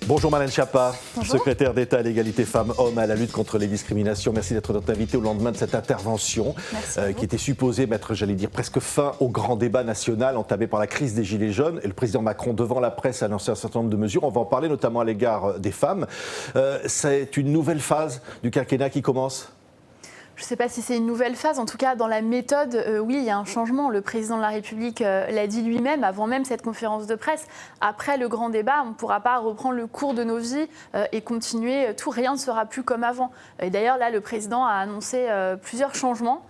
Bonjour Marlène Schiappa, Bonjour. secrétaire d'État à l'égalité femmes-hommes à la lutte contre les discriminations. Merci d'être notre invitée au lendemain de cette intervention qui était supposée mettre, j'allais dire, presque fin au grand débat national entamé par la crise des Gilets jaunes. Et le président Macron, devant la presse, a annoncé un certain nombre de mesures. On va en parler notamment à l'égard des femmes. C'est une nouvelle phase du quinquennat qui commence ? Je ne sais pas si c'est une nouvelle phase, en tout cas dans la méthode, oui, il y a un changement. Le président de la République l'a dit lui-même, avant même cette conférence de presse. Après le grand débat, on ne pourra pas reprendre le cours de nos vies et continuer tout, rien ne sera plus comme avant. Et d'ailleurs, là, le président a annoncé plusieurs changements.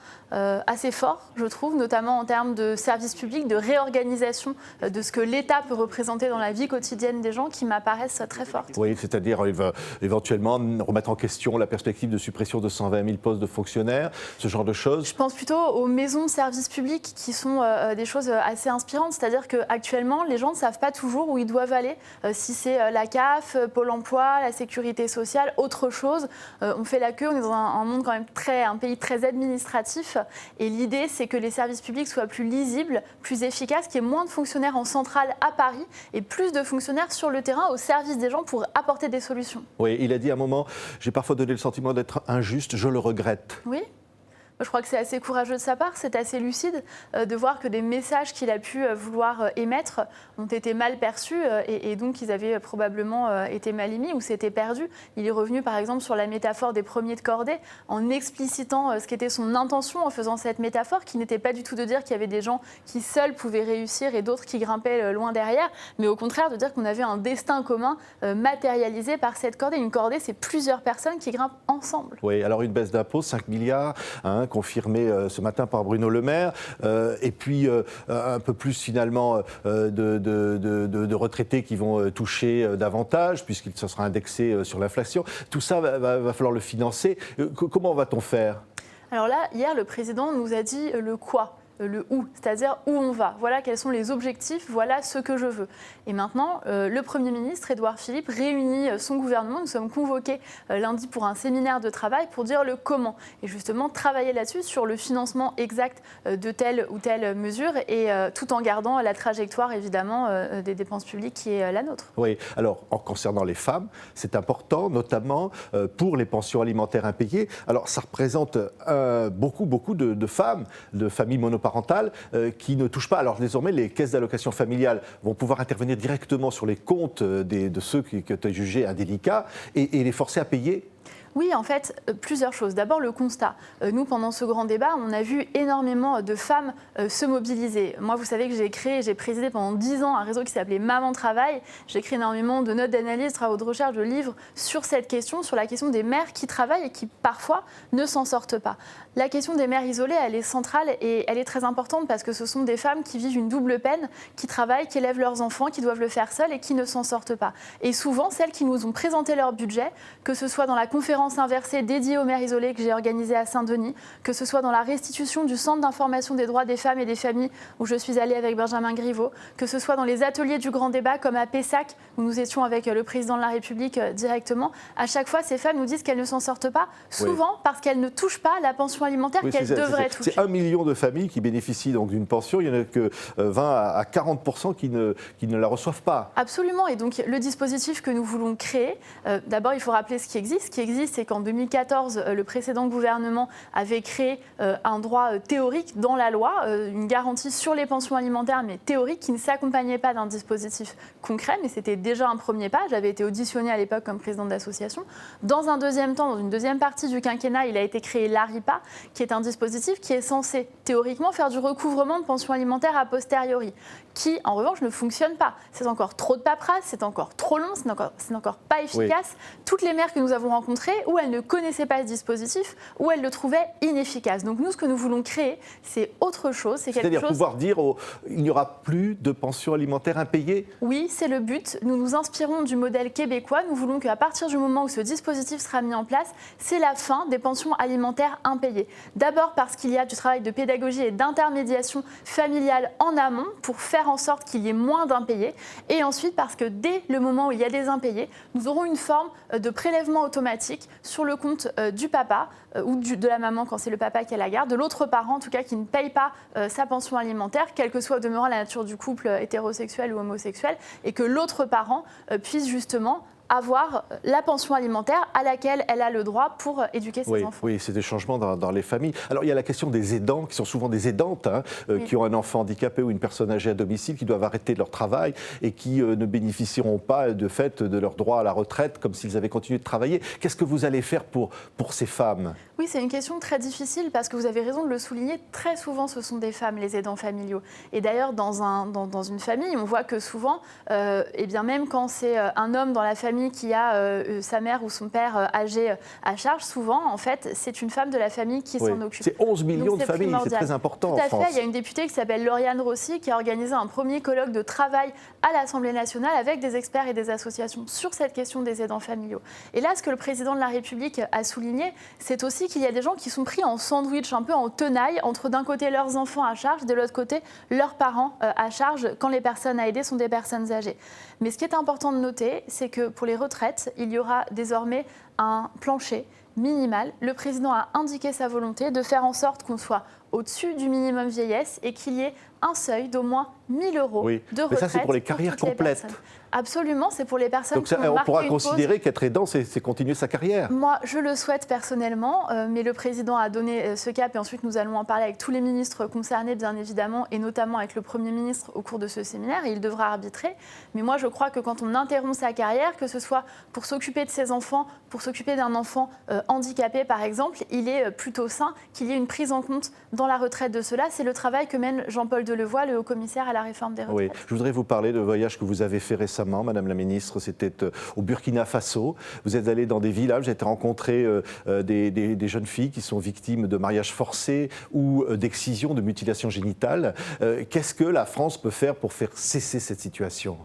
Assez fort, je trouve, notamment en termes de services publics, de réorganisation de ce que l'État peut représenter dans la vie quotidienne des gens qui m'apparaissent très fortes. Oui, c'est-à-dire il va éventuellement remettre en question la perspective de suppression de 120 000 postes de fonctionnaires, ce genre de choses. Je pense plutôt aux maisons de services publics qui sont des choses assez inspirantes, c'est-à-dire qu'actuellement, les gens ne savent pas toujours où ils doivent aller, si c'est la CAF, Pôle emploi, la sécurité sociale, autre chose. On fait la queue, on est dans un monde quand même un pays très administratif. Et l'idée, c'est que les services publics soient plus lisibles, plus efficaces, qu'il y ait moins de fonctionnaires en centrale à Paris et plus de fonctionnaires sur le terrain au service des gens pour apporter des solutions. Oui, il a dit à un moment, j'ai parfois donné le sentiment d'être injuste, je le regrette. Oui. Je crois que c'est assez courageux de sa part, c'est assez lucide de voir que des messages qu'il a pu vouloir émettre ont été mal perçus et donc ils avaient probablement été mal émis ou s'étaient perdus. Il est revenu par exemple sur la métaphore des premiers de cordée en explicitant ce qu'était son intention en faisant cette métaphore qui n'était pas du tout de dire qu'il y avait des gens qui seuls pouvaient réussir et d'autres qui grimpaient loin derrière, mais au contraire de dire qu'on avait un destin commun matérialisé par cette cordée. Une cordée, c'est plusieurs personnes qui grimpent ensemble. Oui, alors une baisse d'impôts, 5 milliards, confirmé ce matin par Bruno Le Maire, et puis un peu plus finalement de retraités qui vont toucher davantage, puisqu'il se sera indexé sur l'inflation. Tout ça, va falloir le financer. Comment va-t-on faire ? Alors là, hier, le président nous a dit le quoi. Le où, c'est-à-dire où on va. Voilà quels sont les objectifs, voilà ce que je veux. Et maintenant, le Premier ministre, Édouard Philippe, réunit son gouvernement. Nous sommes convoqués lundi pour un séminaire de travail pour dire le comment. Et justement, travailler là-dessus, sur le financement exact de telle ou telle mesure, et tout en gardant la trajectoire, évidemment, des dépenses publiques qui est la nôtre. Oui, alors, en concernant les femmes, c'est important, notamment pour les pensions alimentaires impayées. Alors, ça représente beaucoup de femmes, de familles monoparentales, qui ne touchent pas. Alors désormais, les caisses d'allocation familiale vont pouvoir intervenir directement sur les comptes de ceux que tu as jugés indélicats et les forcer à payer. Oui, en fait, plusieurs choses. D'abord, le constat. Nous, pendant ce grand débat, on a vu énormément de femmes se mobiliser. Moi, vous savez que j'ai présidé pendant 10 ans un réseau qui s'appelait Maman Travail. J'ai écrit énormément de notes d'analyse, travaux de recherche, de livres sur cette question, sur la question des mères qui travaillent et qui, parfois, ne s'en sortent pas. La question des mères isolées, elle est centrale et elle est très importante parce que ce sont des femmes qui vivent une double peine, qui travaillent, qui élèvent leurs enfants, qui doivent le faire seules et qui ne s'en sortent pas. Et souvent, celles qui nous ont présenté leur budget, que ce soit dans la conférence inversée dédiée aux mères isolées que j'ai organisée à Saint-Denis, que ce soit dans la restitution du Centre d'information des droits des femmes et des familles où je suis allée avec Benjamin Griveaux, que ce soit dans les ateliers du grand débat comme à Pessac où nous étions avec le président de la République directement, à chaque fois ces femmes nous disent qu'elles ne s'en sortent pas, souvent parce qu'elles ne touchent pas la pension alimentaire qu'elles devraient toucher. C'est 1 million de familles qui bénéficient donc d'une pension, il n'y en a que 20 à 40% qui ne la reçoivent pas. Absolument, et donc le dispositif que nous voulons créer, d'abord il faut rappeler ce qui existe. Ce qui existe, c'est qu'en 2014, le précédent gouvernement avait créé un droit théorique dans la loi, une garantie sur les pensions alimentaires, mais théorique, qui ne s'accompagnait pas d'un dispositif concret, mais c'était déjà un premier pas. J'avais été auditionnée à l'époque comme présidente d'association. Dans un deuxième temps, dans une deuxième partie du quinquennat, il a été créé l'ARIPA, qui est un dispositif qui est censé, théoriquement, faire du recouvrement de pensions alimentaires a posteriori, qui, en revanche, ne fonctionne pas. C'est encore trop de paperasse, c'est encore trop long, c'est encore pas efficace. Oui. Toutes les mères que nous avons rencontrées, où elles ne connaissaient pas ce dispositif, où elles le trouvaient inefficace. Donc nous, ce que nous voulons créer, c'est autre chose. C'est-à-dire pouvoir dire il n'y aura plus de pensions alimentaires impayées ? Oui, c'est le but. Nous nous inspirons du modèle québécois. Nous voulons qu'à partir du moment où ce dispositif sera mis en place, c'est la fin des pensions alimentaires impayées. D'abord parce qu'il y a du travail de pédagogie et d'intermédiation familiale en amont pour faire en sorte qu'il y ait moins d'impayés. Et ensuite parce que dès le moment où il y a des impayés, nous aurons une forme de prélèvement automatique sur le compte du papa ou de la maman quand c'est le papa qui a la garde, de l'autre parent en tout cas qui ne paye pas sa pension alimentaire, quelle que soit au demeurant la nature du couple hétérosexuel ou homosexuel, et que l'autre parent puisse justement avoir la pension alimentaire à laquelle elle a le droit pour éduquer ses enfants. Oui, c'est des changements dans les familles. Alors il y a la question des aidants, qui sont souvent des aidantes, qui ont un enfant handicapé ou une personne âgée à domicile, qui doivent arrêter leur travail et qui ne bénéficieront pas de fait de leur droit à la retraite comme s'ils avaient continué de travailler. Qu'est-ce que vous allez faire pour ces femmes ? Oui, c'est une question très difficile parce que vous avez raison de le souligner. Très souvent, ce sont des femmes, les aidants familiaux. Et d'ailleurs, dans une famille, on voit que souvent, et bien même quand c'est un homme dans la famille qui a sa mère ou son père âgé à charge, souvent, en fait, c'est une femme de la famille qui s'en occupe. C'est 11 millions de familles, c'est très important en France. Tout à fait. Il y a une députée qui s'appelle Lauriane Rossi qui a organisé un premier colloque de travail à l'Assemblée nationale avec des experts et des associations sur cette question des aidants familiaux. Et là, ce que le président de la République a souligné, c'est aussi qu'il y a des gens qui sont pris en sandwich, un peu en tenaille, entre d'un côté leurs enfants à charge, de l'autre côté leurs parents à charge, quand les personnes à aider sont des personnes âgées. Mais ce qui est important de noter, c'est que pour les retraites, il y aura désormais un plancher minimal. Le président a indiqué sa volonté de faire en sorte qu'on soit au-dessus du minimum vieillesse et qu'il y ait un seuil d'au moins 1 000 € de retraite. Mais ça, c'est pour les carrières complètes. Absolument, c'est pour les personnes qui ont marqué une pause. Donc on pourra considérer qu'être aidant, c'est continuer sa carrière. Moi, je le souhaite personnellement, mais le président a donné ce cap et ensuite nous allons en parler avec tous les ministres concernés, bien évidemment, et notamment avec le Premier ministre au cours de ce séminaire, et il devra arbitrer. Mais moi, je crois que quand on interrompt sa carrière, que ce soit pour s'occuper de ses enfants, pour s'occuper d'un enfant handicapé, par exemple, il est plutôt sain qu'il y ait une prise en compte dans la retraite de cela. C'est le travail que mène Jean-Paul Delevoye, le haut-commissaire à la réforme des retraites. Oui, je voudrais vous parler de voyage que vous avez fait récemment, Madame la Ministre. C'était au Burkina Faso. Vous êtes allée dans des villages, vous avez rencontré des jeunes filles qui sont victimes de mariages forcés ou d'excision, de mutilation génitale. Qu'est-ce que la France peut faire pour faire cesser cette situation ?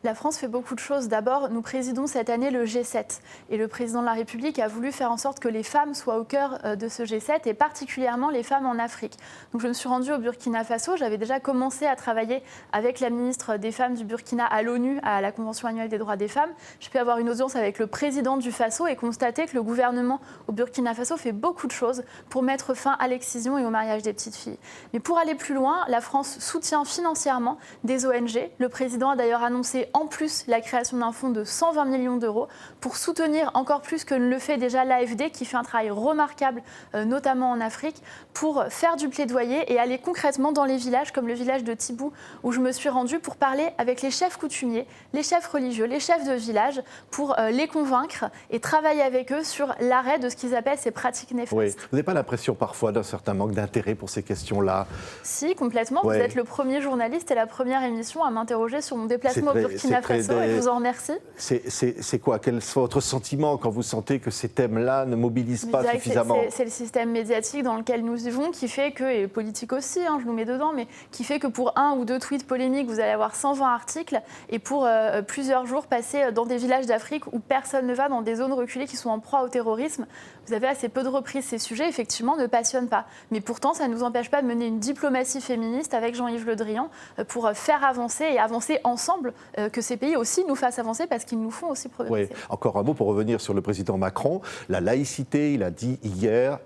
La France fait beaucoup de choses. D'abord, nous présidons cette année le G7. Et le président de la République a voulu faire en sorte que les femmes soient au cœur de ce G7, et particulièrement les femmes en Afrique. Donc je me suis rendue au Burkina Faso. J'avais déjà commencé à travailler avec la ministre des Femmes du Burkina à l'ONU, à la Convention annuelle des droits des femmes. J'ai pu avoir une audience avec le président du Faso et constater que le gouvernement au Burkina Faso fait beaucoup de choses pour mettre fin à l'excision et au mariage des petites filles. Mais pour aller plus loin, la France soutient financièrement des ONG. Le président a d'ailleurs annoncé en plus la création d'un fonds de 120 millions d'euros pour soutenir encore plus que ne le fait déjà l'AFD, qui fait un travail remarquable, notamment en Afrique, pour faire du plaidoyer et aller concrètement dans les villages, comme le village de Tibou, où je me suis rendue pour parler avec les chefs coutumiers, les chefs religieux, les chefs de village, pour les convaincre et travailler avec eux sur l'arrêt de ce qu'ils appellent ces pratiques néfastes. Oui. Vous n'avez pas l'impression parfois d'un certain manque d'intérêt pour ces questions-là ? Si, complètement. Ouais. Vous êtes le premier journaliste et la première émission à m'interroger sur mon déplacement au Burkina Faso, et je vous en remercie. C'est quoi ? Quel est votre sentiment quand vous sentez que ces thèmes-là ne mobilisent pas suffisamment ? C'est le système médiatique dans lequel nous vivons qui fait que, et politique aussi, je nous mets dedans, mais qui fait que pour 1 ou 2 tweets polémiques, vous allez avoir 120 articles, et pour plusieurs jours passés dans des villages d'Afrique où personne ne va, dans des zones reculées qui sont en proie au terrorisme, vous avez assez peu de reprises. Ces sujets, effectivement, ne passionnent pas. Mais pourtant, ça ne nous empêche pas de mener une diplomatie féministe avec Jean-Yves Le Drian pour faire avancer et avancer ensemble, que ces pays aussi nous fassent avancer parce qu'ils nous font aussi progresser. Oui. Encore un mot pour revenir sur le président Macron. La laïcité, il a dit hier...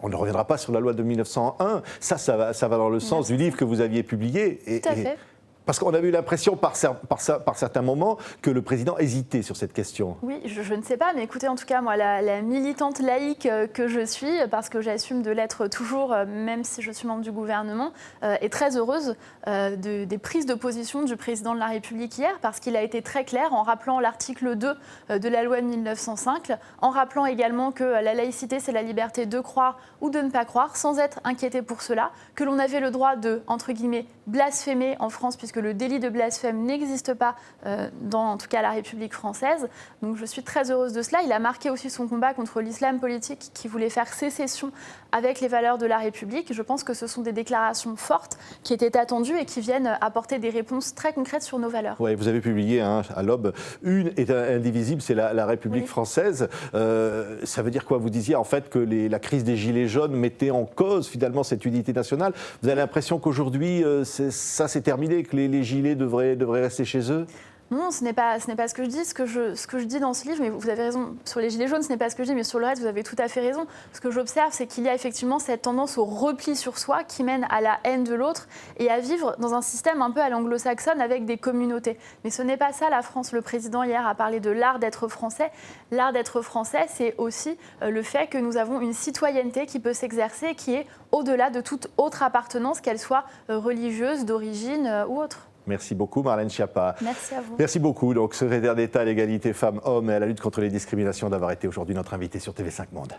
on ne reviendra pas sur la loi de 1901. Ça va dans le sens du livre que vous aviez publié. Tout à fait. Parce qu'on avait eu l'impression par certains moments que le président hésitait sur cette question. Oui, je ne sais pas, mais écoutez, en tout cas, moi, la militante laïque que je suis, parce que j'assume de l'être toujours, même si je suis membre du gouvernement, est très heureuse des prises de position du président de la République hier, parce qu'il a été très clair en rappelant l'article 2 de la loi de 1905, en rappelant également que la laïcité, c'est la liberté de croire ou de ne pas croire, sans être inquiété pour cela, que l'on avait le droit de, entre guillemets, blasphémer en France, puisque le délit de blasphème n'existe pas dans, en tout cas, la République française. Donc je suis très heureuse de cela. Il a marqué aussi son combat contre l'islam politique qui voulait faire sécession avec les valeurs de la République. Je pense que ce sont des déclarations fortes qui étaient attendues et qui viennent apporter des réponses très concrètes sur nos valeurs. Oui, vous avez publié à l'Aube, une est indivisible, c'est la République française. Ça veut dire quoi ? Vous disiez en fait que la crise des Gilets jaunes mettait en cause finalement cette unité nationale. Vous avez l'impression qu'aujourd'hui, ça c'est terminé, que les Gilets devraient rester chez eux ? Non, ce n'est pas ce que je dis. Ce que je dis dans ce livre, mais vous avez raison, sur les gilets jaunes, ce n'est pas ce que je dis, mais sur le reste, vous avez tout à fait raison. Ce que j'observe, c'est qu'il y a effectivement cette tendance au repli sur soi qui mène à la haine de l'autre et à vivre dans un système un peu à l'anglo-saxonne avec des communautés. Mais ce n'est pas ça la France. Le président hier a parlé de l'art d'être français. L'art d'être français, c'est aussi le fait que nous avons une citoyenneté qui peut s'exercer, qui est au-delà de toute autre appartenance, qu'elle soit religieuse, d'origine ou autre. Merci beaucoup Marlène Schiappa. Merci à vous. Merci beaucoup, donc secrétaire d'État à l'égalité femmes-hommes et à la lutte contre les discriminations, d'avoir été aujourd'hui notre invité sur TV5 Monde.